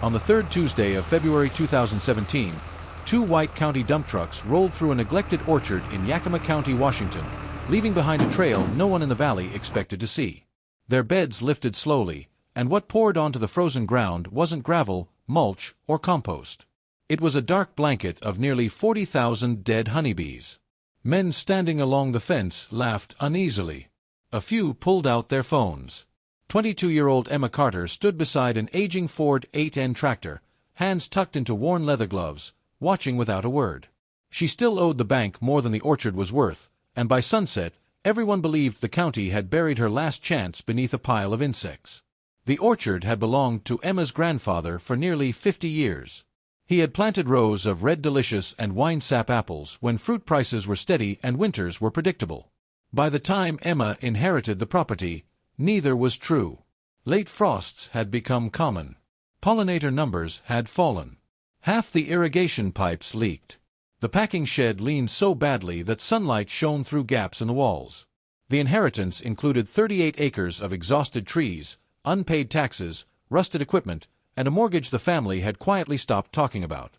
On the third Tuesday of February 2017, two white county dump trucks rolled through a neglected orchard in Yakima County, Washington, leaving behind a trail no one in the valley expected to see. Their beds lifted slowly, and what poured onto the frozen ground wasn't gravel, mulch, or compost. It was a dark blanket of nearly 40,000 dead honeybees. Men standing along the fence laughed uneasily. A few pulled out their phones. 22-year-old Emma Carter stood beside an aging Ford 8N tractor, hands tucked into worn leather gloves, watching without a word. She still owed the bank more than the orchard was worth, and by sunset, everyone believed the county had buried her last chance beneath a pile of insects. The orchard had belonged to Emma's grandfather for nearly 50 years. He had planted rows of red delicious and wine sap apples when fruit prices were steady and winters were predictable. By the time Emma inherited the property, neither was true. Late frosts had become common. Pollinator numbers had fallen. Half the irrigation pipes leaked. The packing shed leaned so badly that sunlight shone through gaps in the walls. The inheritance included 38 acres of exhausted trees, unpaid taxes, rusted equipment, and a mortgage the family had quietly stopped talking about.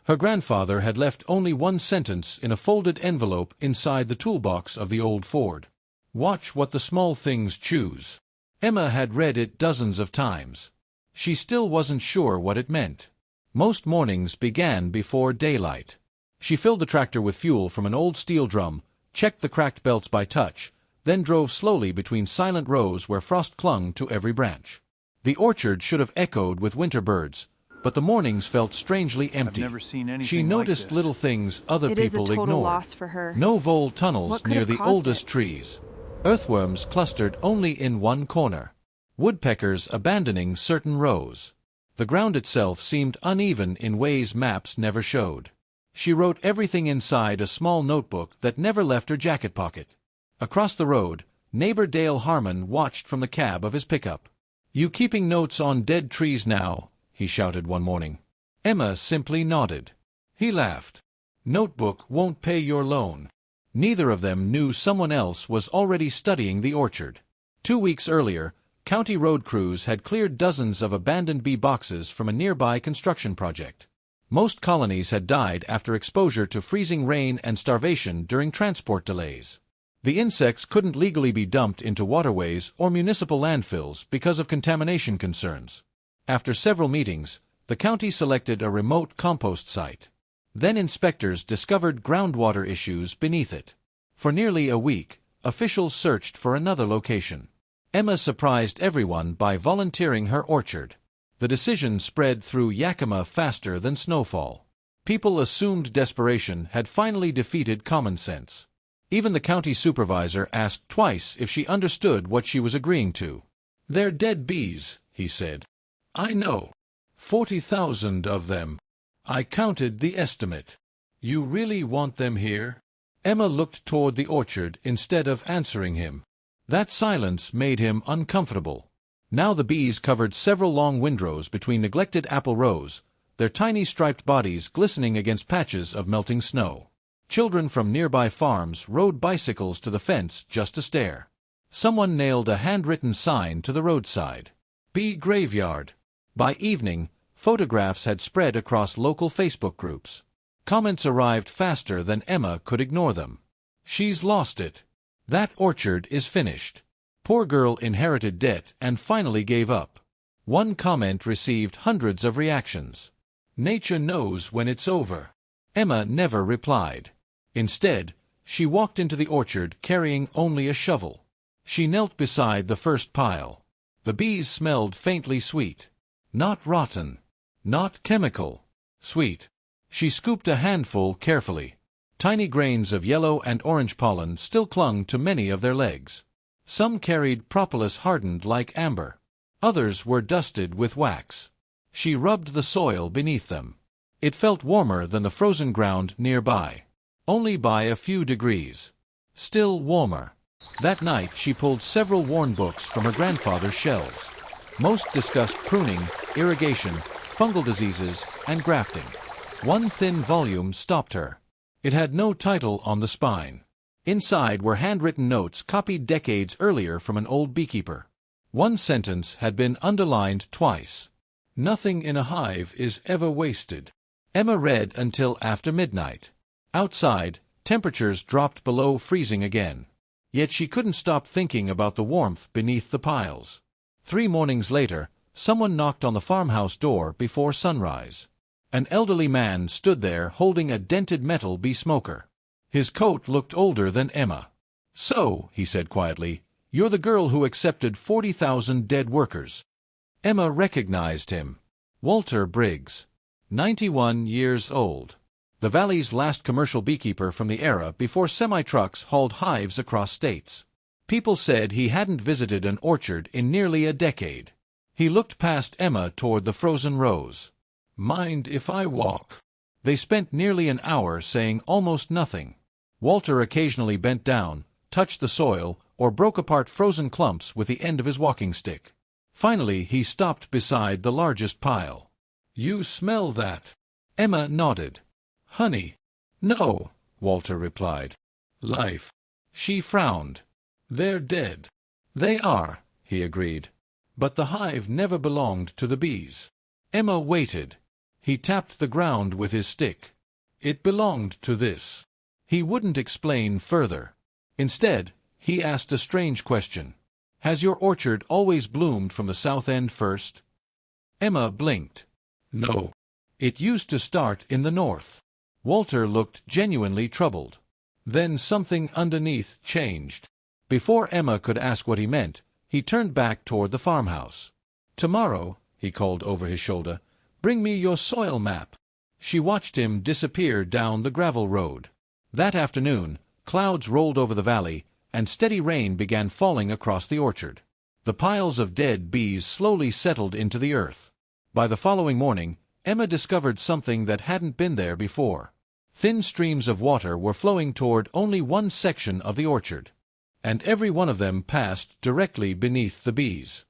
Her grandfather had left only one sentence in a folded envelope inside the toolbox of the old Ford. "Watch what the small things choose." Emma had read it dozens of times. She still wasn't sure what it meant. Most mornings began before daylight. She filled the tractor with fuel from an old steel drum, checked the cracked belts by touch, then drove slowly between silent rows where frost clung to every branch. The orchard should have echoed with winter birds, but the mornings felt strangely empty. I've never seen anything She noticed like this. little things other It is a people total ignored. loss for her. No vole tunnels What could near have the caused oldest it? trees. Earthworms clustered only in one corner. Woodpeckers abandoning certain rows. The ground itself seemed uneven in ways maps never showed. She wrote everything inside a small notebook that never left her jacket pocket. Across the road, neighbor Dale Harmon watched from the cab of his pickup. "You keeping notes on dead trees now?" he shouted one morning. Emma simply nodded. He laughed. "Notebook won't pay your loan." Neither of them knew someone else was already studying the orchard. 2 weeks earlier, county road crews had cleared dozens of abandoned bee boxes from a nearby construction project. Most colonies had died after exposure to freezing rain and starvation during transport delays. The insects couldn't legally be dumped into waterways or municipal landfills because of contamination concerns. After several meetings, the county selected a remote compost site. Then inspectors discovered groundwater issues beneath it. For nearly a week, officials searched for another location. Emma surprised everyone by volunteering her orchard. The decision spread through Yakima faster than snowfall. People assumed desperation had finally defeated common sense. Even the county supervisor asked twice if she understood what she was agreeing to. "They're dead bees," he said. "I know. 40,000 of them. I counted the estimate. You really want them here?" Emma looked toward the orchard instead of answering him. That silence made him uncomfortable. Now the bees covered several long windrows between neglected apple rows, their tiny striped bodies glistening against patches of melting snow. Children from nearby farms rode bicycles to the fence just to stare. Someone nailed a handwritten sign to the roadside. "Bee Graveyard." By evening, photographs had spread across local Facebook groups. Comments arrived faster than Emma could ignore them. "She's lost it. That orchard is finished. Poor girl inherited debt and finally gave up." One comment received hundreds of reactions. "Nature knows when it's over." Emma never replied. Instead, she walked into the orchard carrying only a shovel. She knelt beside the first pile. The bees smelled faintly sweet. Not rotten. Not chemical. Sweet. She scooped a handful carefully. Tiny grains of yellow and orange pollen still clung to many of their legs. Some carried propolis hardened like amber. Others were dusted with wax. She rubbed the soil beneath them. It felt warmer than the frozen ground nearby. Only by a few degrees. Still warmer. That night she pulled several worn books from her grandfather's shelves. Most discussed pruning, irrigation, fungal diseases, and grafting. One thin volume stopped her. It had no title on the spine. Inside were handwritten notes copied decades earlier from an old beekeeper. One sentence had been underlined twice. Nothing in a hive is ever wasted. Emma read until after midnight. Outside, temperatures dropped below freezing again. Yet she couldn't stop thinking about the warmth beneath the piles. 3 mornings later, someone knocked on the farmhouse door before sunrise. An elderly man stood there holding a dented metal bee smoker. His coat looked older than Emma. "So," he said quietly, "you're the girl who accepted 40,000 dead workers." Emma recognized him. Walter Briggs, 91 years old. The valley's last commercial beekeeper from the era before semi-trucks hauled hives across states. People said he hadn't visited an orchard in nearly a decade. He looked past Emma toward the frozen rows. "Mind if I walk?" They spent nearly an hour saying almost nothing. Walter occasionally bent down, touched the soil, or broke apart frozen clumps with the end of his walking stick. Finally, he stopped beside the largest pile. "You smell that?" Emma nodded. "Honey?" "No," Walter replied. "Life?" She frowned. "They're dead." "They are," he agreed. "But the hive never belonged to the bees." Emma waited. He tapped the ground with his stick. "It belonged to this." He wouldn't explain further. Instead, he asked a strange question. "Has your orchard always bloomed from the south end first?" Emma blinked. "No. It used to start in the north." Walter looked genuinely troubled. Then something underneath changed. Before Emma could ask what he meant, he turned back toward the farmhouse. "Tomorrow," he called over his shoulder, "bring me your soil map." She watched him disappear down the gravel road. That afternoon, clouds rolled over the valley, and steady rain began falling across the orchard. The piles of dead bees slowly settled into the earth. By the following morning, Emma discovered something that hadn't been there before. Thin streams of water were flowing toward only one section of the orchard, and every one of them passed directly beneath the bees.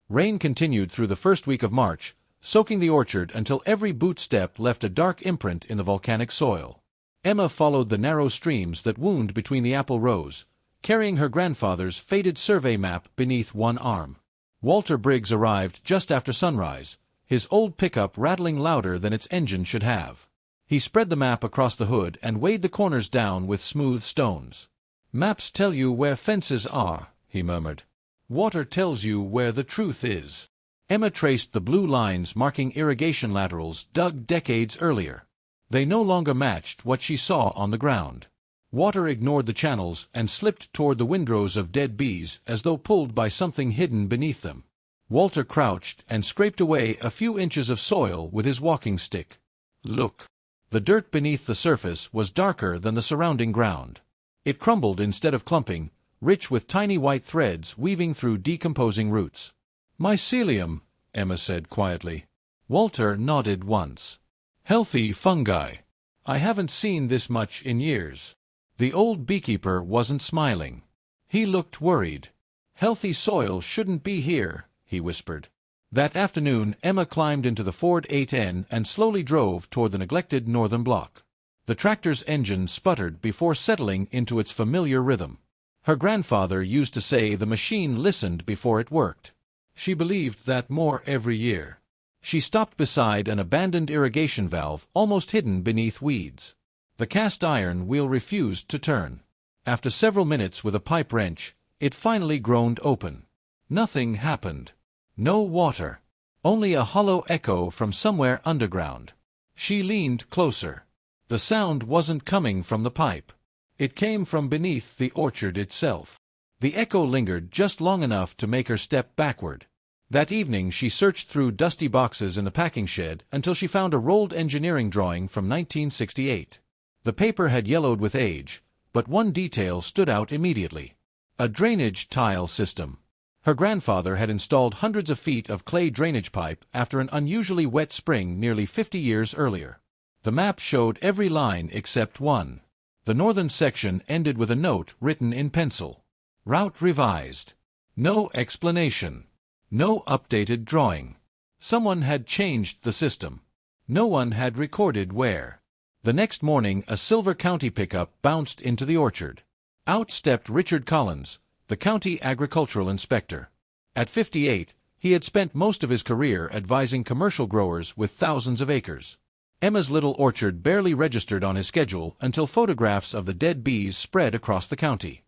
Rain continued through the first week of March, soaking the orchard until every boot step left a dark imprint in the volcanic soil. Emma followed the narrow streams that wound between the apple rows, carrying her grandfather's faded survey map beneath one arm. Walter Briggs arrived just after sunrise, his old pickup rattling louder than its engine should have. He spread the map across the hood and weighed the corners down with smooth stones. "Maps tell you where fences are," he murmured. "Water tells you where the truth is." Emma traced the blue lines marking irrigation laterals dug decades earlier. They no longer matched what she saw on the ground. Water ignored the channels and slipped toward the windrows of dead bees as though pulled by something hidden beneath them. Walter crouched and scraped away a few inches of soil with his walking stick. "Look." The dirt beneath the surface was darker than the surrounding ground. It crumbled instead of clumping, rich with tiny white threads weaving through decomposing roots. "Mycelium," Emma said quietly. Walter nodded once. "Healthy fungi. I haven't seen this much in years." The old beekeeper wasn't smiling. He looked worried. "Healthy soil shouldn't be here," he whispered. That afternoon, Emma climbed into the Ford 8N and slowly drove toward the neglected northern block. The tractor's engine sputtered before settling into its familiar rhythm. Her grandfather used to say the machine listened before it worked. She believed that more every year. She stopped beside an abandoned irrigation valve almost hidden beneath weeds. The cast iron wheel refused to turn. After several minutes with a pipe wrench, it finally groaned open. Nothing happened. No water. Only a hollow echo from somewhere underground. She leaned closer. The sound wasn't coming from the pipe. It came from beneath the orchard itself. The echo lingered just long enough to make her step backward. That evening she searched through dusty boxes in the packing shed until she found a rolled engineering drawing from 1968. The paper had yellowed with age, but one detail stood out immediately. A drainage tile system. Her grandfather had installed hundreds of feet of clay drainage pipe after an unusually wet spring nearly 50 years earlier. The map showed every line except one. The northern section ended with a note written in pencil. Route revised. No explanation. No updated drawing. Someone had changed the system. No one had recorded where. The next morning, a Silver County pickup bounced into the orchard. Out stepped Richard Collins, the county agricultural inspector. At 58, He had spent most of his career advising commercial growers with thousands of acres. Emma's little orchard barely registered on his schedule until photographs of the dead bees spread across the county.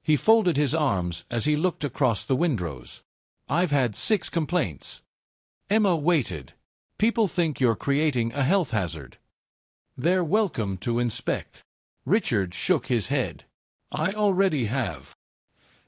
He folded his arms as he looked across the windrows. "I've had 6 complaints." Emma waited. "People think you're creating a health hazard. They're welcome to inspect." Richard shook his head. "I already have."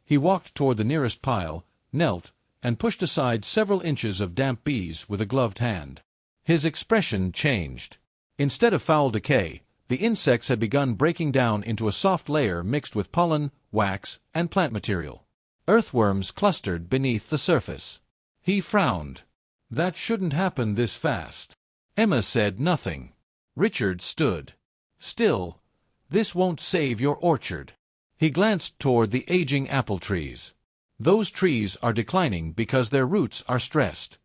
He walked toward the nearest pile, knelt, and pushed aside several inches of damp bees with a gloved hand. His expression changed. Instead of foul decay, the insects had begun breaking down into a soft layer mixed with pollen, wax, and plant material. Earthworms clustered beneath the surface. He frowned. "That shouldn't happen this fast." Emma said nothing. Richard stood. "Still, this won't save your orchard." He glanced toward the aging apple trees. "Those trees are declining because their roots are stressed."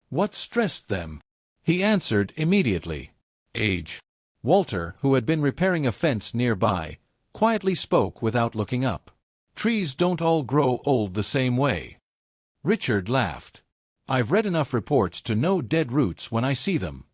"What stressed them?" He answered immediately. "Age." Walter, who had been repairing a fence nearby, quietly spoke without looking up. "Trees don't all grow old the same way." Richard laughed. "I've read enough reports to know dead roots when I see them."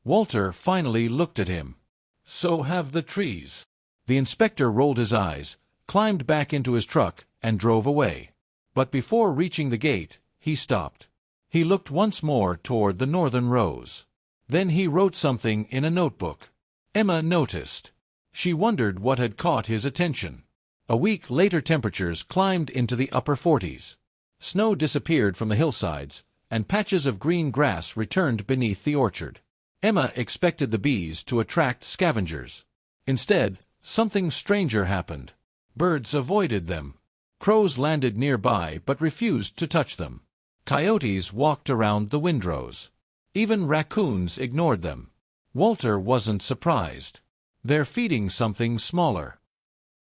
Walter finally looked at him. "So have the trees." The inspector rolled his eyes, climbed back into his truck, and drove away. But before reaching the gate, he stopped. He looked once more toward the northern rows. Then he wrote something in a notebook. Emma noticed. She wondered what had caught his attention. A week later, temperatures climbed into the upper 40s. Snow disappeared from the hillsides, and patches of green grass returned beneath the orchard. Emma expected the bees to attract scavengers. Instead, something stranger happened. Birds avoided them. Crows landed nearby but refused to touch them. Coyotes walked around the windrows. Even raccoons ignored them. Walter wasn't surprised. "They're feeding something smaller."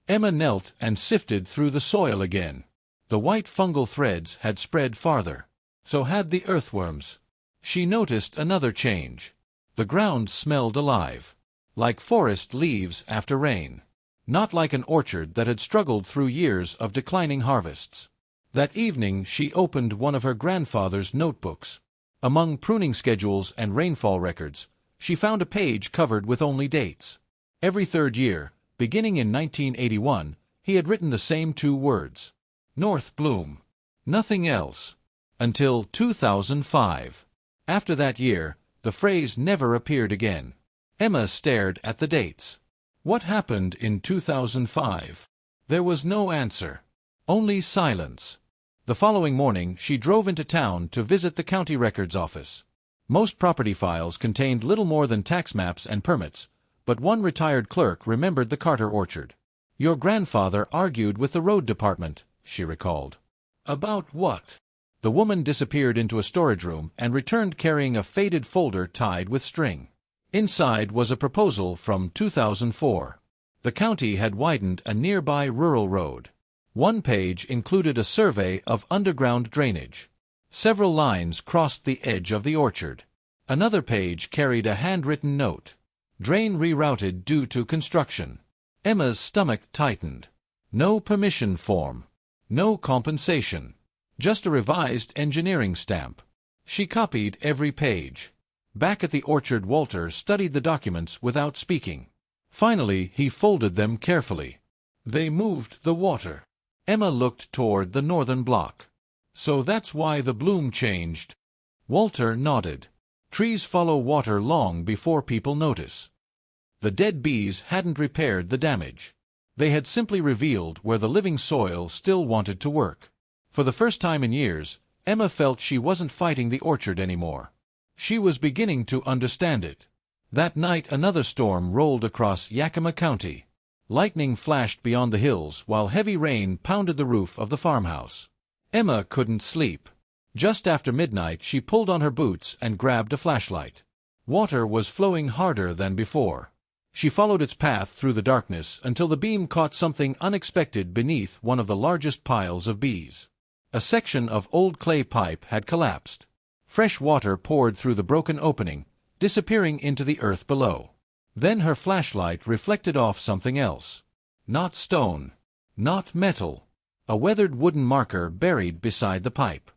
Emma knelt and sifted through the soil again. The white fungal threads had spread farther. So had the earthworms. She noticed another change. The ground smelled alive. Like forest leaves after rain. Not like an orchard that had struggled through years of declining harvests. That evening she opened one of her grandfather's notebooks. Among pruning schedules and rainfall records, she found a page covered with only dates. Every 3rd year, beginning in 1981, he had written the same 2 words. North bloom. Nothing else. Until 2005. After that year, the phrase never appeared again. Emma stared at the dates. What happened in 2005? There was no answer. Only silence. The following morning, she drove into town to visit the county records office. Most property files contained little more than tax maps and permits, but one retired clerk remembered the Carter orchard. "Your grandfather argued with the road department," she recalled. "About what?" The woman disappeared into a storage room and returned carrying a faded folder tied with string. Inside was a proposal from 2004. The county had widened a nearby rural road. One page included a survey of underground drainage. Several lines crossed the edge of the orchard. Another page carried a handwritten note. "Drain rerouted due to construction." Emma's stomach tightened. No permission form. No compensation. Just a revised engineering stamp. She copied every page. Back at the orchard, Walter studied the documents without speaking. Finally, he folded them carefully. "They moved the water." Emma looked toward the northern block. "So that's why the bloom changed." Walter nodded. Trees follow water long before people notice. The dead bees hadn't repaired the damage. They had simply revealed where the living soil still wanted to work. For the first time in years, Emma felt she wasn't fighting the orchard anymore. She was beginning to understand it. That night another storm rolled across Yakima County. Lightning flashed beyond the hills while heavy rain pounded the roof of the farmhouse. Emma couldn't sleep. Just after midnight she pulled on her boots and grabbed a flashlight. Water was flowing harder than before. She followed its path through the darkness until the beam caught something unexpected beneath one of the largest piles of bees. A section of old clay pipe had collapsed. Fresh water poured through the broken opening, disappearing into the earth below. Then her flashlight reflected off something else. Not stone. Not metal. A weathered wooden marker buried beside the pipe.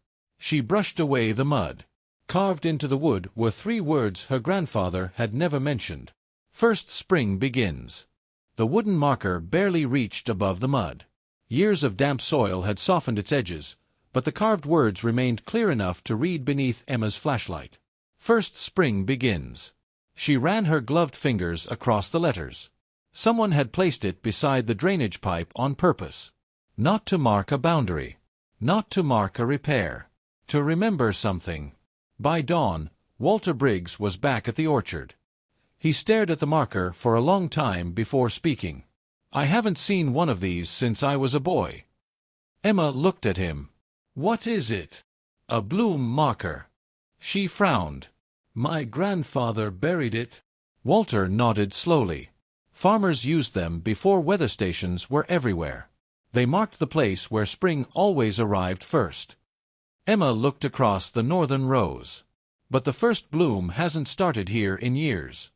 She brushed away the mud. Carved into the wood were 3 words her grandfather had never mentioned. First spring begins. The wooden marker barely reached above the mud. Years of damp soil had softened its edges, but the carved words remained clear enough to read beneath Emma's flashlight. First spring begins. She ran her gloved fingers across the letters. Someone had placed it beside the drainage pipe on purpose. Not to mark a boundary. Not to mark a repair. To remember something. By dawn, Walter Briggs was back at the orchard. He stared at the marker for a long time before speaking. "I haven't seen one of these since I was a boy." Emma looked at him. "What is it?" "A bloom marker." She frowned. "My grandfather buried it." Walter nodded slowly. Farmers used them before weather stations were everywhere. They marked the place where spring always arrived first. Emma looked across the northern rows. "But the first bloom hasn't started here in years."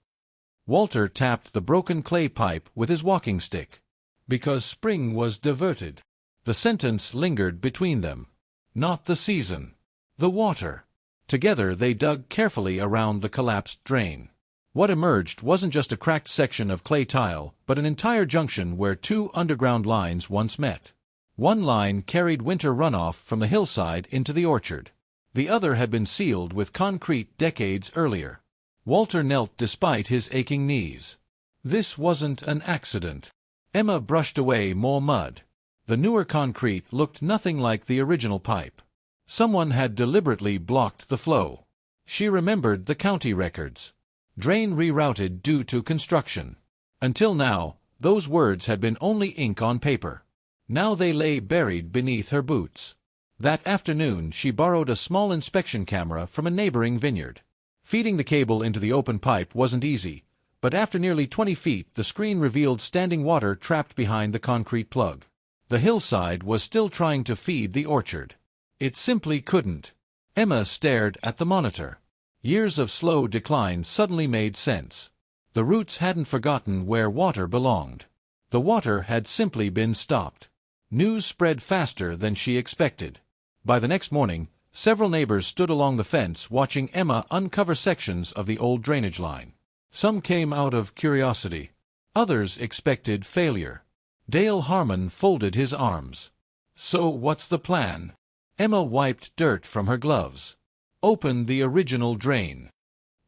Walter tapped the broken clay pipe with his walking stick. "Because spring was diverted." The sentence lingered between them. Not the season. The water. Together they dug carefully around the collapsed drain. What emerged wasn't just a cracked section of clay tile, but an entire junction where 2 underground lines once met. One line carried winter runoff from the hillside into the orchard. The other had been sealed with concrete decades earlier. Walter knelt despite his aching knees. This wasn't an accident. Emma brushed away more mud. The newer concrete looked nothing like the original pipe. Someone had deliberately blocked the flow. She remembered the county records. Drain rerouted due to construction. Until now, those words had been only ink on paper. Now they lay buried beneath her boots. That afternoon she borrowed a small inspection camera from a neighboring vineyard. Feeding the cable into the open pipe wasn't easy, but after nearly 20 feet the screen revealed standing water trapped behind the concrete plug. The hillside was still trying to feed the orchard. It simply couldn't. Emma stared at the monitor. Years of slow decline suddenly made sense. The roots hadn't forgotten where water belonged. The water had simply been stopped. News spread faster than she expected. By the next morning, several neighbors stood along the fence watching Emma uncover sections of the old drainage line. Some came out of curiosity. Others expected failure. Dale Harmon folded his arms. "So what's the plan?" Emma wiped dirt from her gloves. "Open the original drain."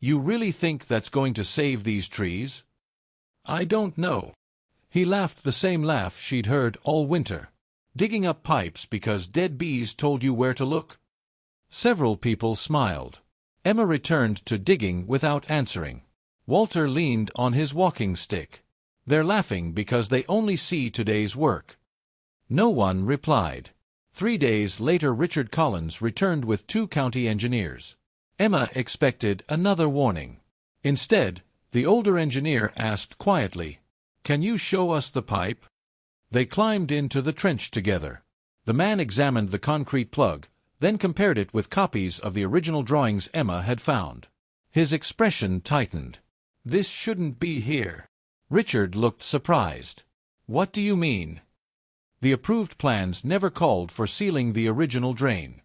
"You really think that's going to save these trees?" "I don't know." He laughed the same laugh she'd heard all winter. "Digging up pipes because dead bees told you where to look?" Several people smiled. Emma returned to digging without answering. Walter leaned on his walking stick. "They're laughing because they only see today's work." No one replied. 3 days later Richard Collins returned with 2 county engineers. Emma expected another warning. Instead, the older engineer asked quietly, "Can you show us the pipe?" They climbed into the trench together. The man examined the concrete plug, then compared it with copies of the original drawings Emma had found. His expression tightened. "This shouldn't be here." Richard looked surprised. "What do you mean?" The approved plans never called for sealing the original drain.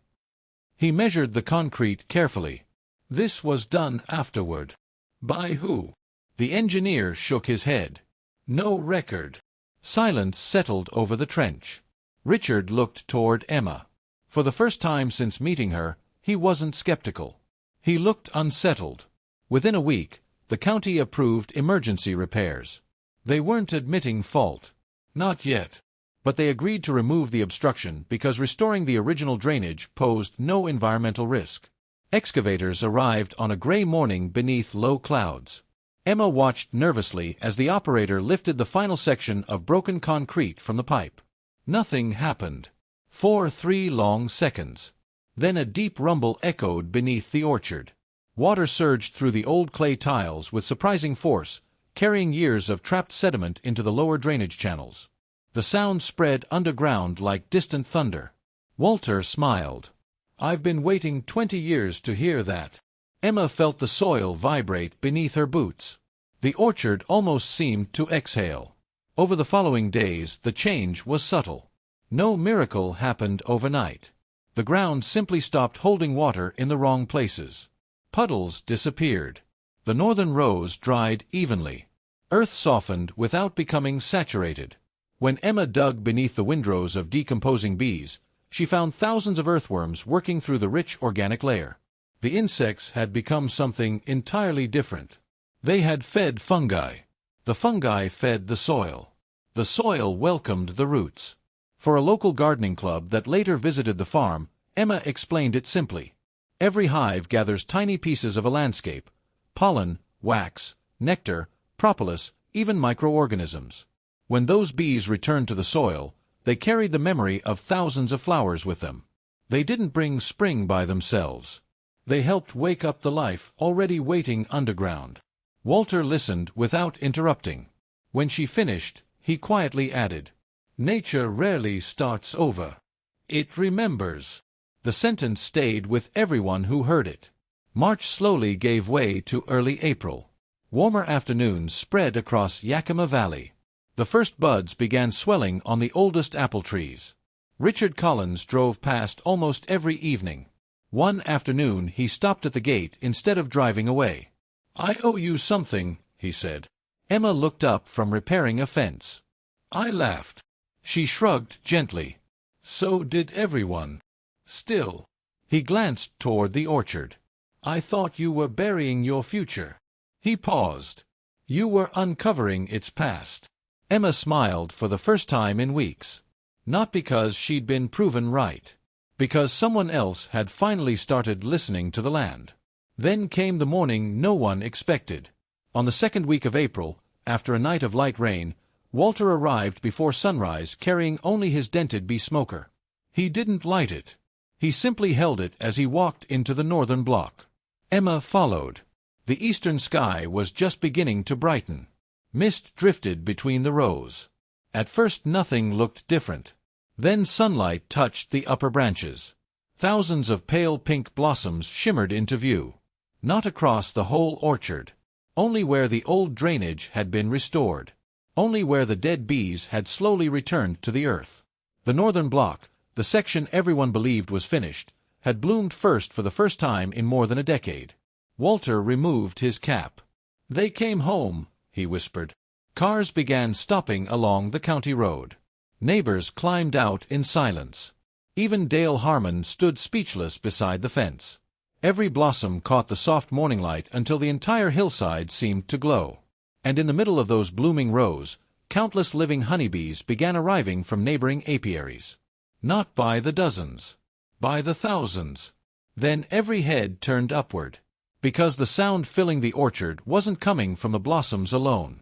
He measured the concrete carefully. "This was done afterward." "By who?" The engineer shook his head. "No record." Silence settled over the trench. Richard looked toward Emma. For the first time since meeting her, he wasn't skeptical. He looked unsettled. Within a week, the county approved emergency repairs. They weren't admitting fault. Not yet. But they agreed to remove the obstruction because restoring the original drainage posed no environmental risk. Excavators arrived on a gray morning beneath low clouds. Emma watched nervously as the operator lifted the final section of broken concrete from the pipe. Nothing happened. For 3 long seconds. Then a deep rumble echoed beneath the orchard. Water surged through the old clay tiles with surprising force, carrying years of trapped sediment into the lower drainage channels. The sound spread underground like distant thunder. Walter smiled. "I've been waiting 20 years to hear that." Emma felt the soil vibrate beneath her boots. The orchard almost seemed to exhale. Over the following days, the change was subtle. No miracle happened overnight. The ground simply stopped holding water in the wrong places. Puddles disappeared. The northern rows dried evenly. Earth softened without becoming saturated. When Emma dug beneath the windrows of decomposing bees, she found thousands of earthworms working through the rich organic layer. The insects had become something entirely different. They had fed fungi. The fungi fed the soil. The soil welcomed the roots. For a local gardening club that later visited the farm, Emma explained it simply. Every hive gathers tiny pieces of a landscape: pollen, wax, nectar, propolis, even microorganisms. When those bees returned to the soil, they carried the memory of thousands of flowers with them. They didn't bring spring by themselves. They helped wake up the life already waiting underground. Walter listened without interrupting. When she finished, he quietly added, "Nature rarely starts over. It remembers." The sentence stayed with everyone who heard it. March slowly gave way to early April. Warmer afternoons spread across Yakima Valley. The first buds began swelling on the oldest apple trees. Richard Collins drove past almost every evening. One afternoon he stopped at the gate instead of driving away. "I owe you something," he said. Emma looked up from repairing a fence. I laughed. She shrugged gently. So did everyone. Still. He glanced toward the orchard. "I thought you were burying your future." He paused. "You were uncovering its past." Emma smiled for the first time in weeks. Not because she'd been proven right. Because someone else had finally started listening to the land. Then came the morning no one expected. On the second week of April, after a night of light rain, Walter arrived before sunrise carrying only his dented bee smoker. He didn't light it. He simply held it as he walked into the northern block. Emma followed. The eastern sky was just beginning to brighten. Mist drifted between the rows. At first nothing looked different. Then sunlight touched the upper branches. Thousands of pale pink blossoms shimmered into view. Not across the whole orchard. Only where the old drainage had been restored. Only where the dead bees had slowly returned to the earth. The northern block, the section everyone believed was finished, had bloomed first for the first time in more than a decade. Walter removed his cap. "They came home," he whispered. Cars began stopping along the county road. Neighbors climbed out in silence. Even Dale Harmon stood speechless beside the fence. Every blossom caught the soft morning light until the entire hillside seemed to glow. And in the middle of those blooming rows, countless living honeybees began arriving from neighboring apiaries. Not by the dozens. By the thousands. Then every head turned upward. Because the sound filling the orchard wasn't coming from the blossoms alone.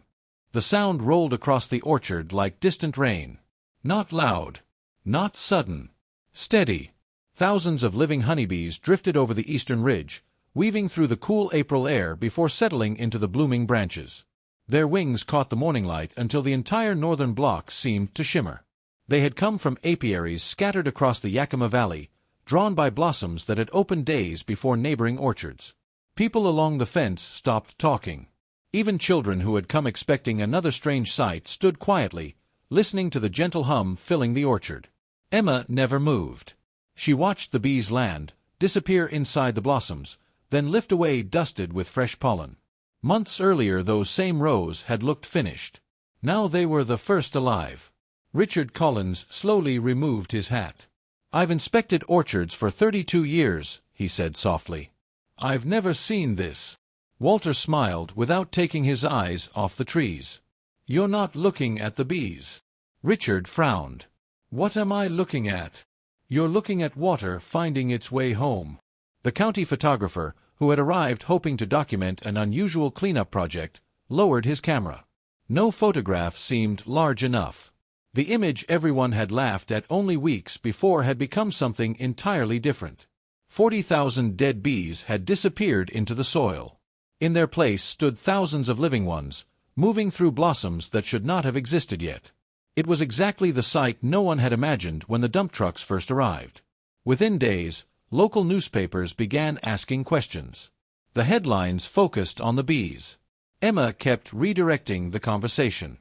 The sound rolled across the orchard like distant rain. Not loud. Not sudden. Steady. Thousands of living honeybees drifted over the eastern ridge, weaving through the cool April air before settling into the blooming branches. Their wings caught the morning light until the entire northern block seemed to shimmer. They had come from apiaries scattered across the Yakima Valley, drawn by blossoms that had opened days before neighboring orchards. People along the fence stopped talking. Even children who had come expecting another strange sight stood quietly, listening to the gentle hum filling the orchard. Emma never moved. She watched the bees land, disappear inside the blossoms, then lift away dusted with fresh pollen. Months earlier those same rows had looked finished. Now they were the first alive. Richard Collins slowly removed his hat. "I've inspected orchards for 32 years, he said softly. "I've never seen this." Walter smiled without taking his eyes off the trees. "You're not looking at the bees." Richard frowned. "What am I looking at?" "You're looking at water finding its way home." The county photographer, who had arrived hoping to document an unusual cleanup project, lowered his camera. No photograph seemed large enough. The image everyone had laughed at only weeks before had become something entirely different. 40,000 dead bees had disappeared into the soil. In their place stood thousands of living ones, moving through blossoms that should not have existed yet. It was exactly the sight no one had imagined when the dump trucks first arrived. Within days, local newspapers began asking questions. The headlines focused on the bees. Emma kept redirecting the conversation.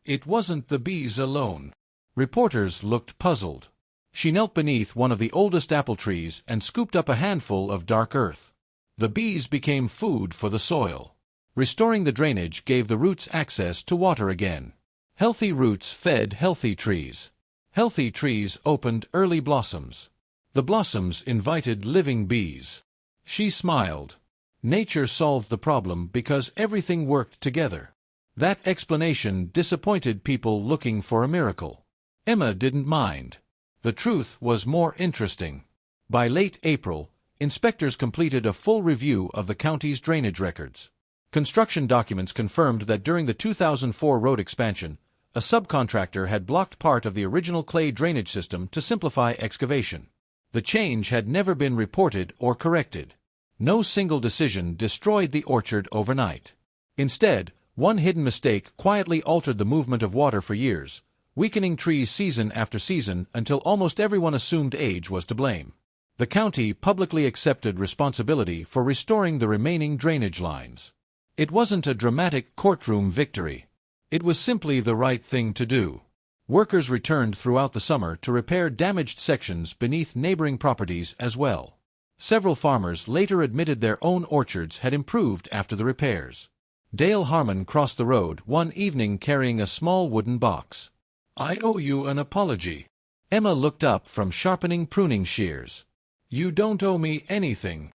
It wasn't the bees alone. Reporters looked puzzled. She knelt beneath one of the oldest apple trees and scooped up a handful of dark earth. The bees became food for the soil. Restoring the drainage gave the roots access to water again. Healthy roots fed healthy trees. Healthy trees opened early blossoms. The blossoms invited living bees. She smiled. Nature solved the problem because everything worked together. That explanation disappointed people looking for a miracle. Emma didn't mind. The truth was more interesting. By late April, inspectors completed a full review of the county's drainage records. Construction documents confirmed that during the 2004 road expansion, a subcontractor had blocked part of the original clay drainage system to simplify excavation. The change had never been reported or corrected. No single decision destroyed the orchard overnight. Instead, one hidden mistake quietly altered the movement of water for years, weakening trees season after season until almost everyone assumed age was to blame. The county publicly accepted responsibility for restoring the remaining drainage lines. It wasn't a dramatic courtroom victory. It was simply the right thing to do. Workers returned throughout the summer to repair damaged sections beneath neighboring properties as well. Several farmers later admitted their own orchards had improved after the repairs. Dale Harmon crossed the road one evening carrying a small wooden box. "I owe you an apology." Emma looked up from sharpening pruning shears. "You don't owe me anything."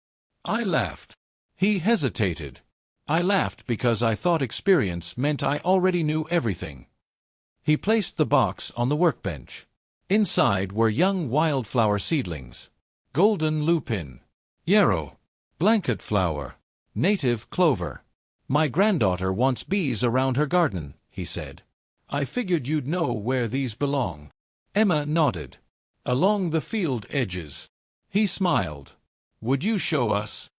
I laughed. He hesitated. I laughed because I thought experience meant I already knew everything. He placed the box on the workbench. Inside were young wildflower seedlings. Golden lupin, yarrow, blanket flower, native clover. "My granddaughter wants bees around her garden," he said. "I figured you'd know where these belong." Emma nodded. "Along the field edges." He smiled. "Would you show us?"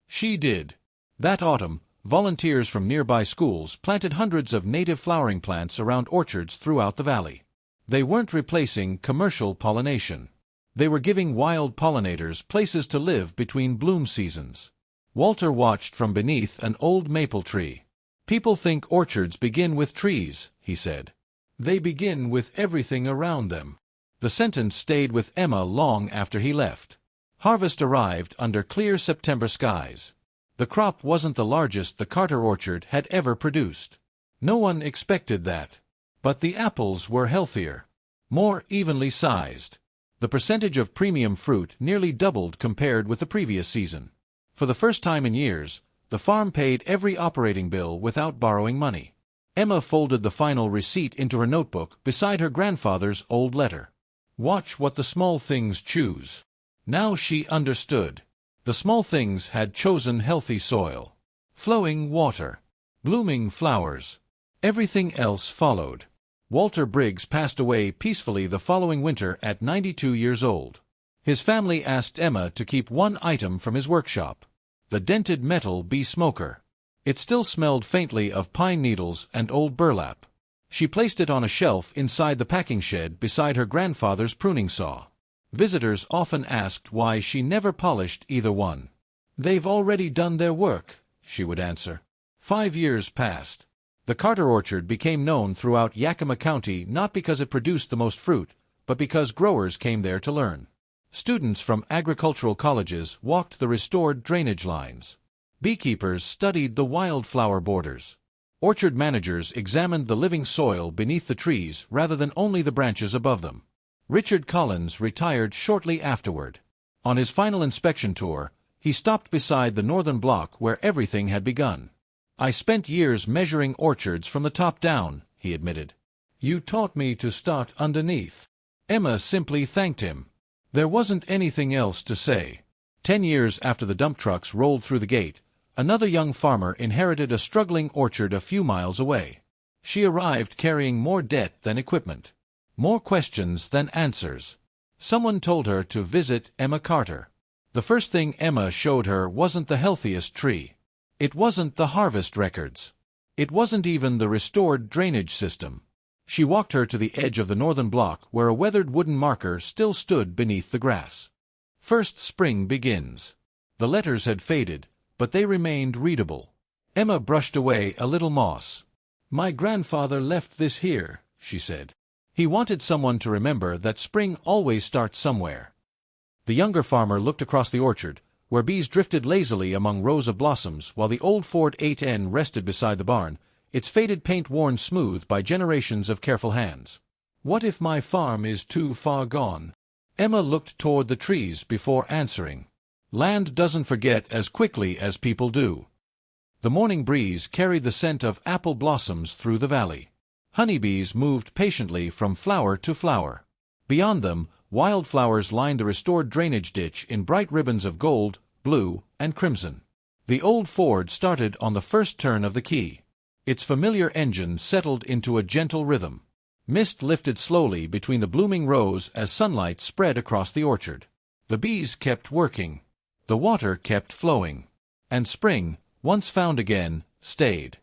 She did. That autumn, volunteers from nearby schools planted hundreds of native flowering plants around orchards throughout the valley. They weren't replacing commercial pollination. They were giving wild pollinators places to live between bloom seasons. Walter watched from beneath an old maple tree. "People think orchards begin with trees," he said. "They begin with everything around them." The sentence stayed with Emma long after he left. Harvest arrived under clear September skies. The crop wasn't the largest the Carter orchard had ever produced. No one expected that. But the apples were healthier, more evenly sized. The percentage of premium fruit nearly doubled compared with the previous season. For the first time in years, the farm paid every operating bill without borrowing money. Emma folded the final receipt into her notebook beside her grandfather's old letter. "Watch what the small things choose." Now she understood. The small things had chosen healthy soil, flowing water, blooming flowers. Everything else followed. Walter Briggs passed away peacefully the following winter at 92 years old. His family asked Emma to keep one item from his workshop: the dented metal bee smoker. It still smelled faintly of pine needles and old burlap. She placed it on a shelf inside the packing shed beside her grandfather's pruning saw. Visitors often asked why she never polished either one. "They've already done their work," she would answer. 5 years passed. The Carter orchard became known throughout Yakima County not because it produced the most fruit, but because growers came there to learn. Students from agricultural colleges walked the restored drainage lines. Beekeepers studied the wildflower borders. Orchard managers examined the living soil beneath the trees rather than only the branches above them. Richard Collins retired shortly afterward. On his final inspection tour, he stopped beside the northern block where everything had begun. "I spent years measuring orchards from the top down," he admitted. "You taught me to start underneath." Emma simply thanked him. There wasn't anything else to say. 10 years after the dump trucks rolled through the gate, another young farmer inherited a struggling orchard a few miles away. She arrived carrying more debt than equipment. More questions than answers. Someone told her to visit Emma Carter. The first thing Emma showed her wasn't the healthiest tree. It wasn't the harvest records. It wasn't even the restored drainage system. She walked her to the edge of the northern block where a weathered wooden marker still stood beneath the grass. "First spring begins." The letters had faded, but they remained readable. Emma brushed away a little moss. "My grandfather left this here," she said. He wanted someone to remember that spring always starts somewhere. The younger farmer looked across the orchard, where bees drifted lazily among rows of blossoms while the old Ford 8N rested beside the barn, its faded paint worn smooth by generations of careful hands. What if my farm is too far gone? Emma looked toward the trees before answering. Land doesn't forget as quickly as people do. The morning breeze carried the scent of apple blossoms through the valley. Honeybees moved patiently from flower to flower. Beyond them, wildflowers lined the restored drainage ditch in bright ribbons of gold, blue, and crimson. The old Ford started on the first turn of the key. Its familiar engine settled into a gentle rhythm. Mist lifted slowly between the blooming rows as sunlight spread across the orchard. The bees kept working. The water kept flowing. And spring, once found again, stayed.